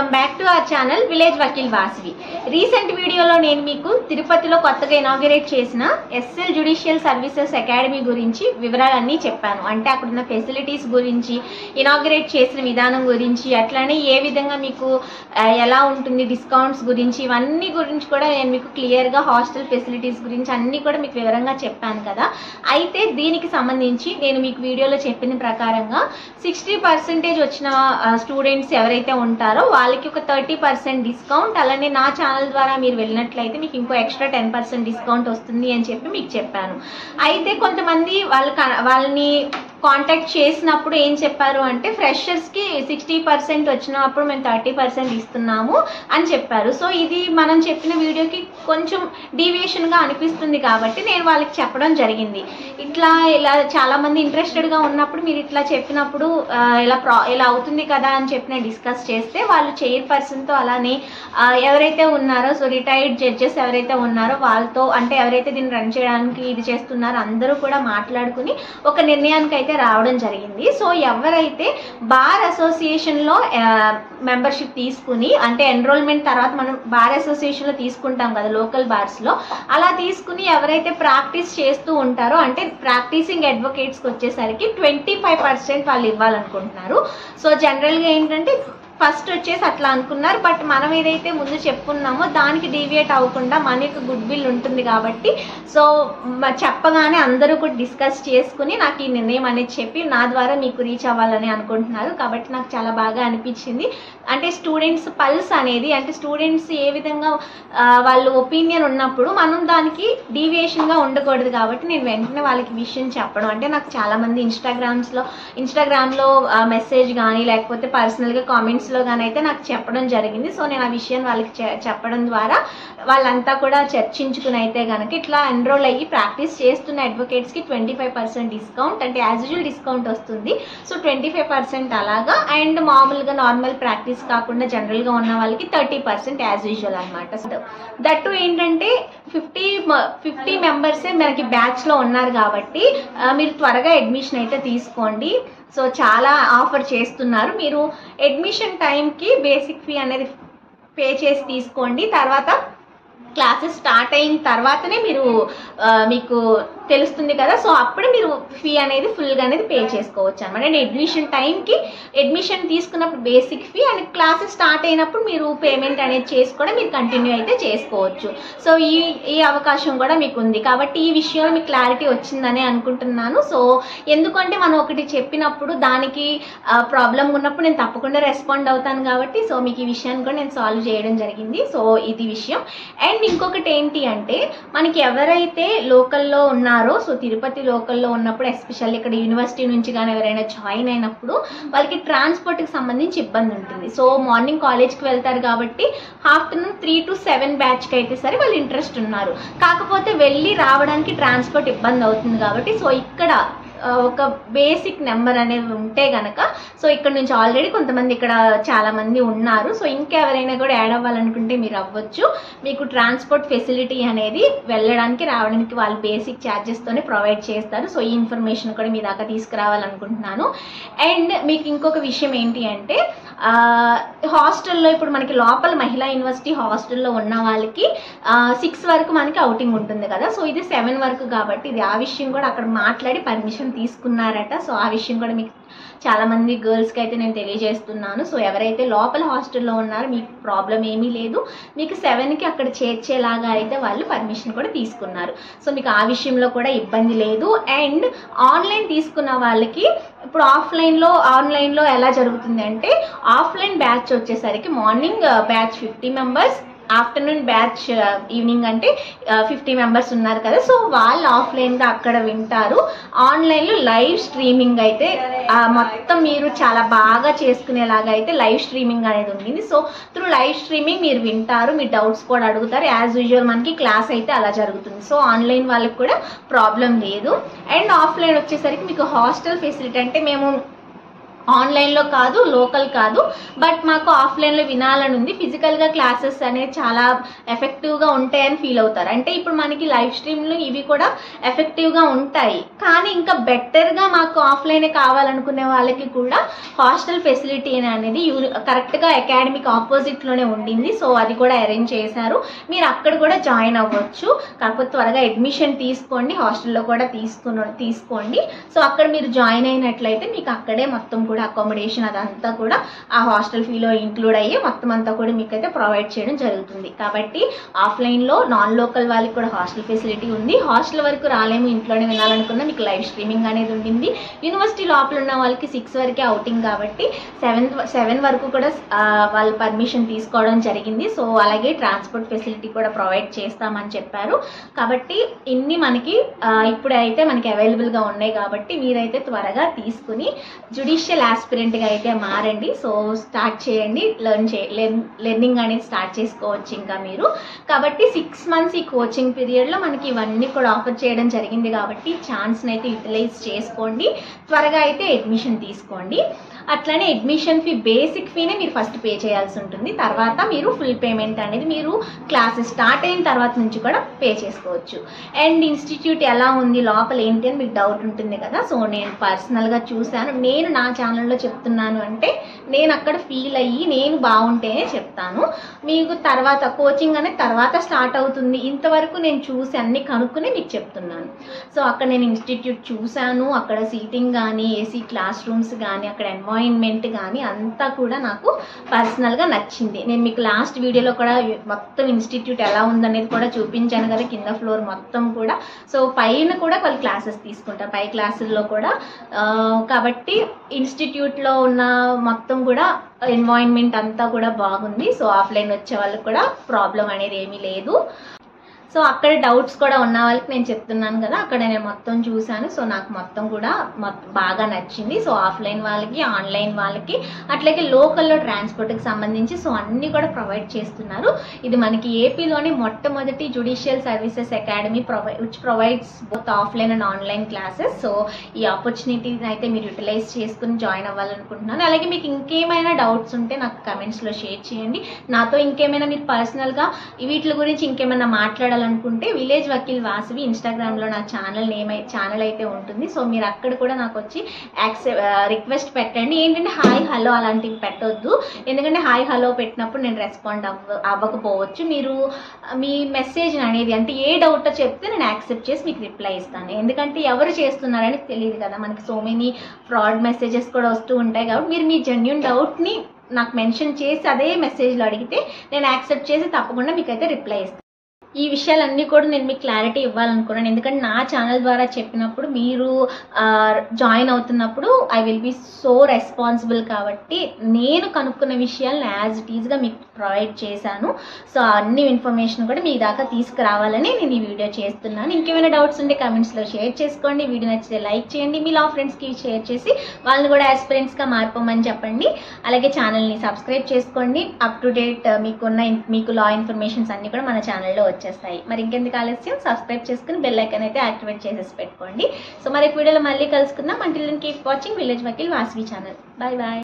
Welcome back to our channel village Vakeel Vasavi. Recent వీడియోలో నేను మీకు తిరుపతిలో కొత్తగా ఇనాగరేట్ చేసిన ఎస్ఎల్ జ్యుడిషియల్ సర్వీసెస్ అకాడమీ గురించి వివరాలన్నీ చెప్పాను. అంటే అక్కడున్న ఫెసిలిటీస్ గురించి, ఇనాగరేట్ చేసిన విధానం గురించి, అట్లానే ఏ విధంగా మీకు ఎలా ఉంటుంది, డిస్కౌంట్స్ గురించి, ఇవన్నీ గురించి కూడా నేను మీకు క్లియర్గా హాస్టల్ ఫెసిలిటీస్ గురించి అన్నీ కూడా మీకు వివరంగా చెప్పాను కదా. అయితే దీనికి సంబంధించి నేను మీకు వీడియోలో చెప్పిన ప్రకారంగా 60% వచ్చిన స్టూడెంట్స్ ఎవరైతే ఉంటారో వాళ్ళకి ఒక 30% డిస్కౌంట్, అలానే నా ఛానల్ ద్వారా మీరు వెళ్ళినట్లయితే మీకు ఇంకో ఎక్స్ట్రా 10% డిస్కౌంట్ వస్తుంది అని చెప్పి మీకు చెప్పాను. అయితే కొంతమంది వాళ్ళని కాంటాక్ట్ చేసినప్పుడు ఏం చెప్పారు అంటే, ఫ్రెషర్స్కి 60% వచ్చినప్పుడు మేము 30% ఇస్తున్నాము అని చెప్పారు. సో ఇది మనం చెప్పిన వీడియోకి కొంచెం డీవియేషన్గా అనిపిస్తుంది కాబట్టి నేను వాళ్ళకి చెప్పడం జరిగింది. ఇలా చాలామంది ఇంట్రెస్టెడ్గా ఉన్నప్పుడు మీరు ఇట్లా చెప్పినప్పుడు ఇలా అవుతుంది కదా అని చెప్పి నేను డిస్కస్ చేస్తే వాళ్ళు చైర్పర్సన్తో, అలానే ఎవరైతే ఉన్నారో రిటైర్డ్ జడ్జెస్ ఎవరైతే ఉన్నారో వాళ్ళతో, అంటే ఎవరైతే దీన్ని రన్ చేయడానికి ఇది చేస్తున్నారో అందరూ కూడా మాట్లాడుకుని ఒక నిర్ణయానికి అయితే రావడం జరిగింది. సో ఎవరైతే బార్ అసోసియేషన్లో మెంబర్షిప్ తీసుకుని, అంటే ఎన్రోల్మెంట్ తర్వాత మనం బార్ అసోసియేషన్లో తీసుకుంటాం కదా లోకల్ బార్స్లో, అలా తీసుకుని ఎవరైతే ప్రాక్టీస్ చేస్తూ ఉంటారో, అంటే ప్రాక్టీసింగ్ అడ్వకేట్స్కి వచ్చేసరికి 25% వాళ్ళు ఇవ్వాలనుకుంటున్నారు. సో జనరల్గా ఏంటంటే ఫస్ట్ వచ్చేసి అట్లా అనుకున్నారు. బట్ మనం ఏదైతే ముందు చెప్పుకున్నామో దానికి డీవియేట్ అవ్వకుండా మనకి గుడ్ విల్ ఉంటుంది కాబట్టి, సో చెప్పగానే అందరూ కూడా డిస్కస్ చేసుకుని నాకు ఈ నిర్ణయం అనేది చెప్పి నా ద్వారా మీకు రీచ్ అవ్వాలని అనుకుంటున్నారు. కాబట్టి నాకు చాలా బాగా అనిపించింది. అంటే స్టూడెంట్స్ పల్స్ అనేది, అంటే స్టూడెంట్స్ ఏ విధంగా వాళ్ళు ఒపీనియన్ ఉన్నప్పుడు మనం దానికి డీవియేషన్గా ఉండకూడదు కాబట్టి నేను వెంటనే వాళ్ళకి విషయం చెప్పడం. అంటే నాకు చాలామంది ఇన్స్టాగ్రామ్లో మెసేజ్ కానీ లేకపోతే పర్సనల్గా కామెంట్స్లో కానీ అయితే నాకు చెప్పడం జరిగింది. సో నేను ఆ విషయాన్ని వాళ్ళకి చెప్పడం ద్వారా వాళ్ళంతా కూడా చర్చించుకుని అయితే కనుక ఇట్లా ఎన్రోల్ అయ్యి ప్రాక్టీస్ చేస్తున్న అడ్వకేట్స్కి 25% డిస్కౌంట్, అంటే యాజ్ యూజువల్ డిస్కౌంట్ వస్తుంది. సో 25% అలాగా, అండ్ మామూలుగా నార్మల్ ప్రాక్టీస్ కాకుండా జనరల్గా ఉన్న వాళ్ళకి 30% యాజ్ యూజువల్ అనమాట. దట్టు ఏంటంటే 50 మెంబర్సే మనకి బ్యాచ్లో ఉన్నారు కాబట్టి మీరు త్వరగా అడ్మిషన్ అయితే తీసుకోండి. సో చాలా ఆఫర్ చేస్తున్నారు. మీరు అడ్మిషన్ టైంకి బేసిక్ ఫీ అనేది పే చేసి తీసుకోండి. తర్వాత క్లాసెస్ స్టార్ట్ అయిన తర్వాతనే మీకు తెలుస్తుంది కదా, సో అప్పుడు మీరు ఫీ అనేది ఫుల్గా అనేది పే చేసుకోవచ్చు అనమాట. అండ్ అడ్మిషన్ టైంకి అడ్మిషన్ తీసుకున్నప్పుడు basic fee, and classes start అయినప్పుడు మీరు పేమెంట్ అనేది చేసి కూడా మీరు కంటిన్యూ అయితే చేసుకోవచ్చు. సో ఈ అవకాశం కూడా మీకు ఉంది. కాబట్టి ఈ విషయంలో మీకు క్లారిటీ వచ్చిందని అనుకుంటున్నాను. సో ఎందుకంటే మనం ఒకటి చెప్పినప్పుడు దానికి ప్రాబ్లం ఉన్నప్పుడు నేను తప్పకుండా రెస్పాండ్ అవుతాను కాబట్టి, సో మీకు ఈ విషయాన్ని కూడా నేను సాల్వ్ చేయడం జరిగింది. సో ఇది విషయం. అండ్ ఇంకొకటి ఏంటి అంటే, మనకి ఎవరైతే లోకల్లో ఉన్నారో, సో తిరుపతి లోకల్లో ఉన్నప్పుడు ఎస్పెషల్లీ ఇక్కడ యూనివర్సిటీ నుంచి కానీ ఎవరైనా జాయిన్ అయినప్పుడు వాళ్ళకి ట్రాన్స్పోర్ట్కి సంబంధించి ఇబ్బంది ఉంటుంది. సో మార్నింగ్ కాలేజ్కి వెళ్తారు కాబట్టి ఆఫ్టర్నూన్ 3 to 7 బ్యాచ్కి అయితే సరే వాళ్ళు ఇంట్రెస్ట్ ఉన్నారు. కాకపోతే వెళ్ళి రావడానికి ట్రాన్స్పోర్ట్ ఇబ్బంది అవుతుంది కాబట్టి, సో ఇక్కడ ఒక బేసిక్ నెంబర్ అనేది ఉంటే గనక, సో ఇక్కడ నుంచి ఆల్రెడీ కొంతమంది ఇక్కడ చాలామంది ఉన్నారు. సో ఇంకెవరైనా కూడా యాడ్ అవ్వాలనుకుంటే మీరు అవ్వచ్చు. మీకు ట్రాన్స్పోర్ట్ ఫెసిలిటీ అనేది వెళ్ళడానికి రావడానికి వాళ్ళు బేసిక్ ఛార్జెస్తోనే ప్రొవైడ్ చేస్తారు. సో ఈ ఇన్ఫర్మేషన్ కూడా మీ దాకా తీసుకురావాలనుకుంటున్నాను. అండ్ మీకు ఇంకొక విషయం ఏంటి అంటే, హాస్టల్లో ఇప్పుడు మనకి లోపల మహిళా యూనివర్సిటీ హాస్టల్లో ఉన్న వాళ్ళకి 6 వరకు మనకి అవుటింగ్ ఉంటుంది కదా. సో ఇది 7 వరకు కాబట్టి ఇది ఆ విషయం కూడా అక్కడ మాట్లాడి పర్మిషన్ తీసుకున్నారట. సో ఆ విషయం కూడా మీకు చాలామంది గర్ల్స్కి అయితే నేను తెలియజేస్తున్నాను. సో ఎవరైతే లోపల హాస్టల్లో ఉన్నారో మీకు ప్రాబ్లం ఏమీ లేదు. మీకు 7కి అక్కడ చేర్చేలాగా అయితే వాళ్ళు పర్మిషన్ కూడా తీసుకున్నారు. సో మీకు ఆ విషయంలో కూడా ఇబ్బంది లేదు. అండ్ ఆన్లైన్ తీసుకున్న వాళ్ళకి ఇప్పుడు ఆన్లైన్లో ఎలా జరుగుతుంది అంటే, ఆఫ్లైన్ బ్యాచ్ వచ్చేసరికి morning batch 50 members, afternoon batch evening అంటే 50 మెంబర్స్ ఉన్నారు కదా. సో వాళ్ళు ఆఫ్లైన్గా అక్కడ వింటారు. ఆన్లైన్లో లైవ్ స్ట్రీమింగ్ అయితే మొత్తం మీరు చాలా బాగా చేసుకునేలాగా అయితే లైవ్ స్ట్రీమింగ్ అనేది ఉంటుంది. సో త్రూ లైవ్ స్ట్రీమింగ్ మీరు వింటారు, మీ డౌట్స్ కూడా అడుగుతారు. యాజ్ యూజువల్ మనకి క్లాస్ అయితే అలా జరుగుతుంది. సో ఆన్లైన్ వాళ్ళకి కూడా ప్రాబ్లం లేదు. అండ్ ఆఫ్లైన్ వచ్చేసరికి మీకు హాస్టల్ ఫెసిలిటీ, అంటే మేము ఆన్లైన్లో కాదు, లోకల్ కాదు, బట్ మాకు ఆఫ్లైన్లో వినాలని ఉంది. ఫిజికల్గా క్లాసెస్ అనేది చాలా ఎఫెక్టివ్గా ఉంటాయని ఫీల్ అవుతారు. అంటే ఇప్పుడు మనకి లైవ్ స్ట్రీమ్లు ఇవి కూడా ఎఫెక్టివ్గా ఉంటాయి, కానీ ఇంకా బెటర్గా మాకు ఆఫ్లైనే కావాలనుకునే వాళ్ళకి కూడా హాస్టల్ ఫెసిలిటీ అనేది కరెక్ట్గా అకాడమిక్ ఆపోజిట్లోనే ఉండింది. సో అది కూడా అరేంజ్ చేశారు. మీరు అక్కడ కూడా జాయిన్ అవ్వచ్చు. కాకపోతే త్వరగా అడ్మిషన్ తీసుకోండి, హాస్టల్లో కూడా తీసుకోండి. సో అక్కడ మీరు జాయిన్ అయినట్లయితే మీకు అక్కడే మొత్తం కూడా అకామిడేషన్ అదంతా కూడా ఆ హాస్టల్ ఫీలో ఇంక్లూడ్ అయ్యి మొత్తం అంతా కూడా మీకైతే ప్రొవైడ్ చేయడం జరుగుతుంది. కాబట్టి ఆఫ్లైన్లో నాన్ లోకల్ వాళ్ళకి కూడా హాస్టల్ ఫెసిలిటీ ఉంది. హాస్టల్ వరకు రాలేము, ఇంట్లోనే వినాలనుకున్నా మీకు లైవ్ స్ట్రీమింగ్ అనేది ఉంటుంది. యూనివర్సిటీ లోపల ఉన్న వాళ్ళకి 6 వరకే అవుటింగ్ కాబట్టి 7 వరకు కూడా వాళ్ళు పర్మిషన్ తీసుకోవడం జరిగింది. సో అలాగే ట్రాన్స్పోర్ట్ ఫెసిలిటీ కూడా ప్రొవైడ్ చేస్తామని చెప్పారు. కాబట్టి ఇన్ని మనకి ఇప్పుడైతే మనకి అవైలబుల్గా ఉన్నాయి. కాబట్టి మీరైతే త్వరగా తీసుకుని జ్యుడిషియల్ ఆస్పిరెంట్గా అయితే మారండి. సో స్టార్ట్ చేయండి, లెర్నింగ్ అనేది స్టార్ట్ చేసుకోవచ్చు ఇంకా మీరు. కాబట్టి 6 మంత్స్ ఈ కోచింగ్ పీరియడ్లో మనకి ఇవన్నీ కూడా ఆఫర్ చేయడం జరిగింది. కాబట్టి ఛాన్స్ని అయితే యూటిలైజ్ చేసుకోండి, త్వరగా అయితే అడ్మిషన్ తీసుకోండి. అట్లనే అడ్మిషన్ ఫీ, బేసిక్ ఫీనే మీరు ఫస్ట్ పే చేయాల్సి ఉంటుంది. తర్వాత మీరు ఫుల్ పేమెంట్ అనేది మీరు క్లాసెస్ స్టార్ట్ అయిన తర్వాత నుంచి కూడా పే చేసుకోవచ్చు. అండ్ ఇన్స్టిట్యూట్ ఎలా ఉంది, లోపల ఏంటి అని మీకు డౌట్ ఉంటుంది కదా. సో నేను పర్సనల్గా చూశాను. నేను నా ఛానల్లో చెప్తున్నాను అంటే నేను అక్కడ ఫీల్ అయ్యి నేను బాగుంటేనే చెప్తాను. మీకు తర్వాత కోచింగ్ అనేది తర్వాత స్టార్ట్ అవుతుంది. ఇంతవరకు నేను చూసి అన్ని కనుక్కుని మీకు చెప్తున్నాను. సో అక్కడ నేను ఇన్స్టిట్యూట్ చూశాను, అక్కడ సీటింగ్ కానీ, ఏసీ క్లాస్ రూమ్స్ కానీ, అక్కడ ఎన్వైరన్మెంట్ కానీ అంతా కూడా నాకు పర్సనల్గా నచ్చింది. నేను మీకు లాస్ట్ వీడియోలో కూడా మొత్తం ఇన్స్టిట్యూట్ ఎలా ఉందనేది కూడా చూపించాను కదా, కింద ఫ్లోర్ మొత్తం కూడా. సో పైన కూడా వాళ్ళు క్లాసెస్ తీసుకుంటారు, పై క్లాసుల్లో కూడా. కాబట్టి ఇన్స్టిట్యూట్లో ఉన్న మొత్తం కూడా ఎన్వైరన్మెంట్ అంతా కూడా బాగుంది. సో ఆఫ్లైన్ వచ్చే వాళ్ళకి కూడా ప్రాబ్లం అనేది ఏమీ లేదు. సో అక్కడ డౌట్స్ కూడా ఉన్న వాళ్ళకి నేను చెప్తున్నాను కదా, అక్కడ నేను మొత్తం చూశాను. సో నాకు మొత్తం కూడా బాగా నచ్చింది. సో ఆఫ్లైన్ వాళ్ళకి, ఆన్లైన్ వాళ్ళకి, అట్లాగే లోకల్లో ట్రాన్స్పోర్ట్కి సంబంధించి సో అన్నీ కూడా ప్రొవైడ్ చేస్తున్నారు. ఇది మనకి ఏపీలోని మొట్టమొదటి judicial services academy which provides both offline and online classes. So ఈ ఆపర్చునిటీని అయితే మీరు యూటిలైజ్ చేసుకుని జాయిన్ అవ్వాలనుకుంటున్నాను. అలాగే మీకు ఇంకేమైనా డౌట్స్ ఉంటే నాకు కమెంట్స్లో షేర్ చేయండి. నాతో ఇంకేమైనా మీరు పర్సనల్గా వీటి గురించి ఇంకేమైనా మాట్లాడాలనుకుంటే విలేజ్ వకీల్ వాసవి ఇన్స్టాగ్రామ్లో నా ఛానల్ అయితే ఉంటుంది. సో మీరు అక్కడ కూడా నాకు వచ్చి రిక్వెస్ట్ పెట్టండి. ఏంటంటే హాయ్ హలో అలాంటివి పెట్టొద్దు, ఎందుకంటే హాయ్ హలో పెట్టినప్పుడు నేను రెస్పాండ్ అవ్వకపోవచ్చు. మీరు మీ మెసేజ్ అనేది అంటే ఏ డౌట్ చెప్తే నేను యాక్సెప్ట్ చేసి మీకు రిప్లై ఇస్తాను. ఎందుకంటే ఎవరు చేస్తున్నారని తెలియదు కదా, మనకి సో మెనీ ఫ్రాడ్ మెసేజెస్ కూడా వస్తూ ఉంటాయి. కాబట్టి మీరు మీ జెన్యూన్ డౌట్ని నాకు మెన్షన్ చేసి అదే మెసేజ్లో అడిగితే నేను యాక్సెప్ట్ చేసి తప్పకుండా మీకైతే రిప్లై ఇస్తాను. ఈ విషయాలన్నీ కూడా నేను మీకు క్లారిటీ ఇవ్వాలనుకున్నాను. ఎందుకంటే నా ఛానల్ ద్వారా చెప్పినప్పుడు మీరు జాయిన్ అవుతున్నప్పుడు I will be so responsible. కాబట్టి నేను కనుక్కున్న విషయాలను యాజ్ ఇట్ ఈజ్గా మీకు ప్రొవైడ్ చేశాను. సో అన్ని ఇన్ఫర్మేషన్ కూడా మీ దాకా తీసుకురావాలని నేను ఈ వీడియో చేస్తున్నాను. ఇంకేమైనా డౌట్స్ ఉంటే కమెంట్స్లో షేర్ చేసుకోండి. వీడియో నచ్చితే లైక్ చేయండి, మీ లా ఫ్రెండ్స్కి షేర్ చేసి వాళ్ళని కూడా ఆస్పిరెంట్స్గా మారిపోమని చెప్పండి. అలాగే ఛానల్ని సబ్స్క్రైబ్ చేసుకోండి. అప్ టు డేట్ మీకు లా ఇన్ఫర్మేషన్స్ అన్నీ కూడా మన ఛానల్లో వచ్చేస్తాయి. మరి ఇంకెందుకు ఆలస్యం, సబ్స్క్రైబ్ చేసుకుని బెల్ ఐకాన్ అయితే యాక్టివేట్ చేసేసి పెట్టుకోండి. సో మరి వీడియోలో మళ్ళీ కలుసుకుందాం. Until then keep watching village Vakeel Vasavi channel. Bye bye.